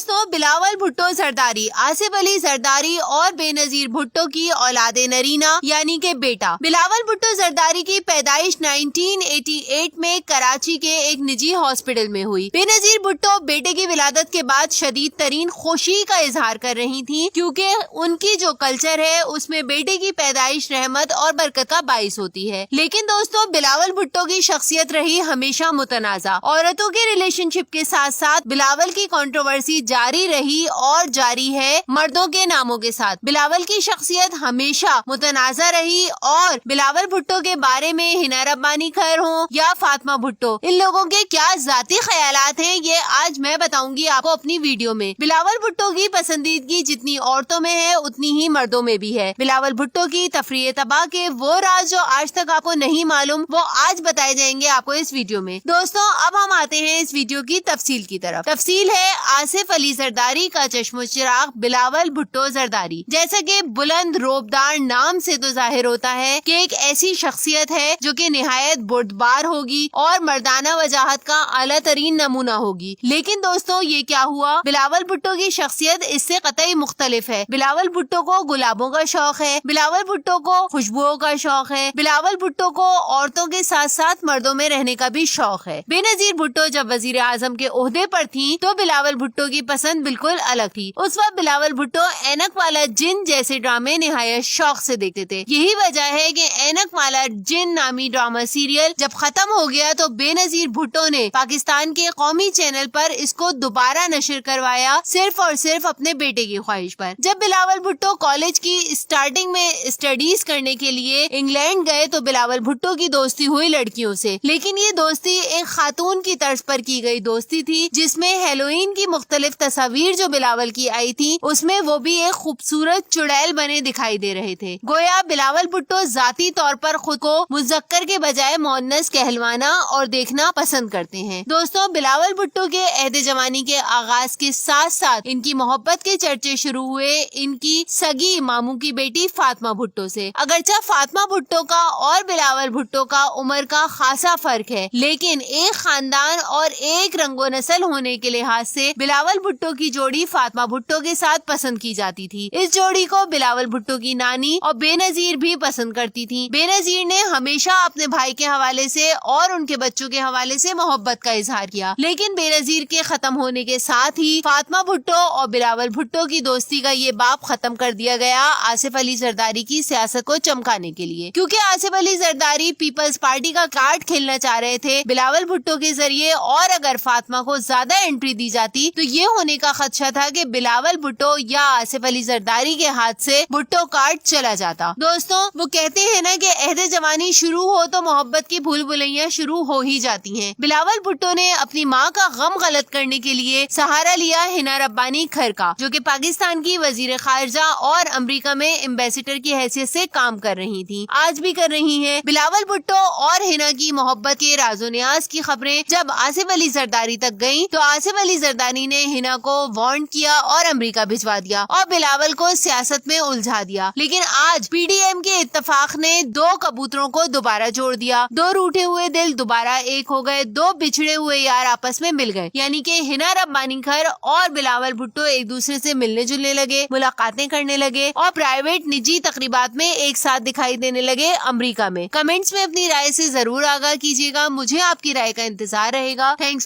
دوستوں بلاول بھٹو زرداری، آصف علی زرداری اور بے نظیر بھٹو کی اولاد نرینہ یعنی کہ بیٹا۔ بلاول بھٹو زرداری کی پیدائش 1988 میں کراچی کے ایک نجی ہاسپٹل میں ہوئی۔ بے نظیر بھٹو بیٹے کی ولادت کے بعد شدید ترین خوشی کا اظہار کر رہی تھیں کیونکہ ان کی جو کلچر ہے اس میں بیٹے کی پیدائش رحمت اور برکت کا باعث ہوتی ہے۔ لیکن دوستوں بلاول بھٹو کی شخصیت رہی ہمیشہ متنازع۔ عورتوں کے ریلیشن شپ کے ساتھ ساتھ بلاول کی کنٹروورسی جاری رہی اور جاری ہے مردوں کے ناموں کے ساتھ۔ بلاول کی شخصیت ہمیشہ متنازع رہی اور بلاول بھٹو کے بارے میں ہنا ربانی کھر ہوں یا فاطمہ بھٹو، ان لوگوں کے کیا ذاتی خیالات ہیں یہ آج میں بتاؤں گی آپ کو اپنی ویڈیو میں۔ بلاول بھٹو کی پسندیدگی جتنی عورتوں میں ہے اتنی ہی مردوں میں بھی ہے۔ بلاول بھٹو کی تفریح تباہ کے وہ راز جو آج تک آپ کو نہیں معلوم وہ آج بتائے جائیں گے آپ کو اس ویڈیو میں۔ دوستوں اب ہم آتے ہیں اس ویڈیو کی تفصیل کی طرف۔ تفصیل ہے آصف علی زرداری کا چشم و چراغ بلاول بھٹو زرداری۔ جیسا کہ بلند روبدار نام سے تو ظاہر ہوتا ہے کہ ایک ایسی شخصیت ہے جو کہ نہایت بردبار ہوگی اور مردانہ وجاہت کا اعلیٰ ترین نمونہ ہوگی۔ لیکن دوستوں یہ کیا ہوا، بلاول بھٹو کی شخصیت اس سے قطعی مختلف ہے۔ بلاول بھٹو کو گلابوں کا شوق ہے، بلاول بھٹو کو خوشبوؤں کا شوق ہے، بلاول بھٹو کو عورتوں کے ساتھ ساتھ مردوں میں رہنے کا بھی شوق ہے۔ بے نظیر بھٹو جب وزیر اعظم کے عہدے پر تھیں تو بلاول بھٹو کی پسند بالکل الگ تھی۔ اس وقت بلاول بھٹو اینک والا جن جیسے ڈرامے نہایت شوق سے دیکھتے تھے۔ یہی وجہ ہے کہ اینک والا جن نامی ڈرامہ سیریل جب ختم ہو گیا تو بے نظیر بھٹو نے پاکستان کے قومی چینل پر اس کو دوبارہ نشر کروایا صرف اور صرف اپنے بیٹے کی خواہش پر۔ جب بلاول بھٹو کالج کی اسٹارٹنگ میں اسٹڈیز کرنے کے لیے انگلینڈ گئے تو بلاول بھٹو کی دوستی ہوئی لڑکیوں سے، لیکن یہ دوستی ایک خاتون کی طرز پر کی گئی دوستی تھی جس میں ہیلوئین کی مختلف تصاویر جو بلاول کی آئی تھی اس میں وہ بھی ایک خوبصورت چڑیل بنے دکھائی دے رہے تھے۔ گویا بلاول بھٹو ذاتی طور پر خود کو مذکر کے بجائے مؤنث کہلوانا اور دیکھنا پسند کرتے ہیں۔ دوستوں بلاول بھٹو کے عہد جوانی کے آغاز کے ساتھ ساتھ ان کی محبت کے چرچے شروع ہوئے ان کی سگی ماموں کی بیٹی فاطمہ بھٹو سے۔ اگرچہ فاطمہ بھٹو کا اور بلاول بھٹو کا عمر کا خاصا فرق ہے لیکن ایک خاندان اور ایک رنگ و نسل ہونے کے لحاظ سے بلاول بھٹو کی جوڑی فاطمہ بھٹو کے ساتھ پسند کی جاتی تھی۔ اس جوڑی کو بلاول بھٹو کی نانی اور بے نظیر بھی پسند کرتی تھی۔ بے نظیر نے ہمیشہ اپنے بھائی کے حوالے سے اور ان کے بچوں کے حوالے سے محبت کا اظہار کیا، لیکن بے نظیر کے ختم ہونے کے ساتھ ہی فاطمہ بھٹو اور بلاول بھٹو کی دوستی کا یہ باب ختم کر دیا گیا آصف علی زرداری کی سیاست کو چمکانے کے لیے، کیونکہ آصف علی زرداری پیپلز پارٹی کا کارڈ کھیلنا چاہ رہے تھے بلاول بھٹو کے ذریعے، اور اگر فاطمہ کو زیادہ انٹری دی جاتی تو یہ ہونے کا خدشہ تھا کہ بلاول بھٹو یا آصف علی زرداری کے ہاتھ سے بھٹو کارڈ چلا جاتا۔ دوستوں وہ کہتے ہیں نا کہ عہد جوانی شروع ہو تو محبت کی بھول بھلیاں شروع ہو ہی جاتی ہیں۔ بلاول بھٹو نے اپنی ماں کا غم غلط کرنے کے لیے سہارا لیا ہنا ربانی کھر کا، جو کہ پاکستان کی وزیر خارجہ اور امریکہ میں ایمبیسڈر کی حیثیت سے کام کر رہی تھی، آج بھی کر رہی ہیں۔ بلاول بھٹو اور ہنا کی محبت کے راز و نیاز کی خبریں جب آصف علی زرداری تک گئیں تو آصف علی زرداری نے ہنا کو وارن کیا اور امریکہ بھجوا دیا اور بلاول کو سیاست میں الجھا دیا۔ لیکن آج پی ڈی ایم کے اتفاق نے دو کبوتروں کو دوبارہ جوڑ دیا، دو روٹے ہوئے دل دوبارہ ایک ہو گئے، دو بچھڑے ہوئے یار آپس میں مل گئے، یعنی کہ ہنا ربانی کھر اور بلاول بھٹو ایک دوسرے سے ملنے جلنے لگے، ملاقاتیں کرنے لگے اور پرائیویٹ نجی تقریبات میں ایک ساتھ دکھائی دینے لگے امریکہ میں۔ کمنٹس میں اپنی رائے سے ضرور آگاہ کیجیے گا، مجھے آپ کی رائے کا انتظار رہے گا۔ تھینکس